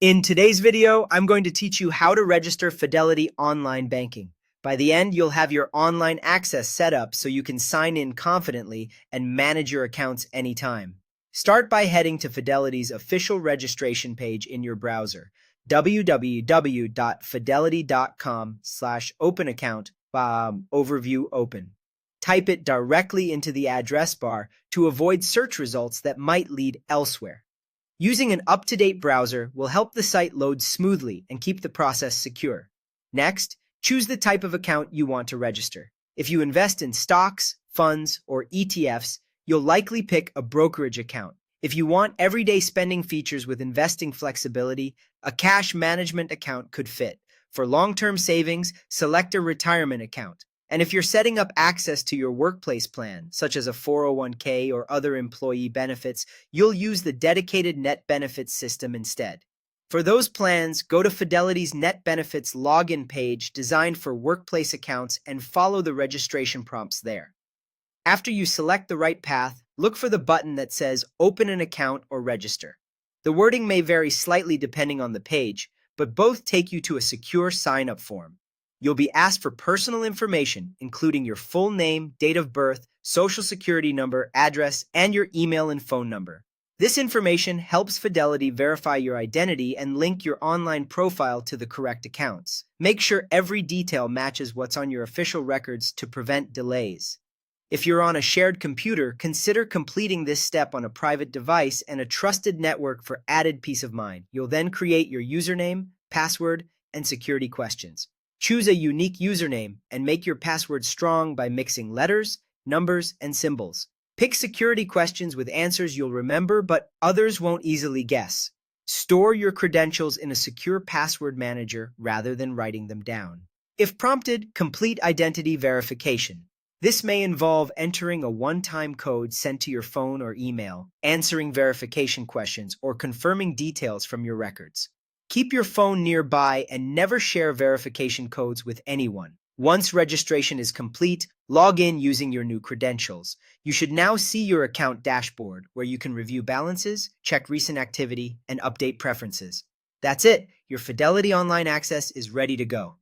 In today's video, I'm going to teach you how to register Fidelity online banking. By the end, you'll have your online access set up so you can sign in confidently and manage your accounts anytime. Start by heading to Fidelity's official registration page in your browser, www.fidelity.com/openaccount overview open. Type it directly into the address bar to avoid search results that might lead elsewhere. Using an up-to-date browser will help the site load smoothly and keep the process secure. Next, choose the type of account you want to register. If you invest in stocks, funds, or ETFs, you'll likely pick a brokerage account. If you want everyday spending features with investing flexibility, a cash management account could fit. For long-term savings, select a retirement account. And if you're setting up access to your workplace plan, such as a 401k or other employee benefits, you'll use the dedicated net benefits system instead. For those plans, go to Fidelity's net benefits login page designed for workplace accounts and follow the registration prompts there. After you select the right path, look for the button that says Open an Account or Register. The wording may vary slightly depending on the page, but both take you to a secure sign-up form. You'll be asked for personal information, including your full name, date of birth, social security number, address, and your email and phone number. This information helps Fidelity verify your identity and link your online profile to the correct accounts. Make sure every detail matches what's on your official records to prevent delays. If you're on a shared computer, consider completing this step on a private device and a trusted network for added peace of mind. You'll then create your username, password, and security questions. Choose a unique username and make your password strong by mixing letters, numbers, and symbols. Pick security questions with answers you'll remember but others won't easily guess. Store your credentials in a secure password manager rather than writing them down. If prompted, complete identity verification. This may involve entering a one-time code sent to your phone or email, answering verification questions, or confirming details from your records. Keep your phone nearby and never share verification codes with anyone. Once registration is complete, log in using your new credentials. You should now see your account dashboard where you can review balances, check recent activity, and update preferences. That's it. Your Fidelity Online access is ready to go.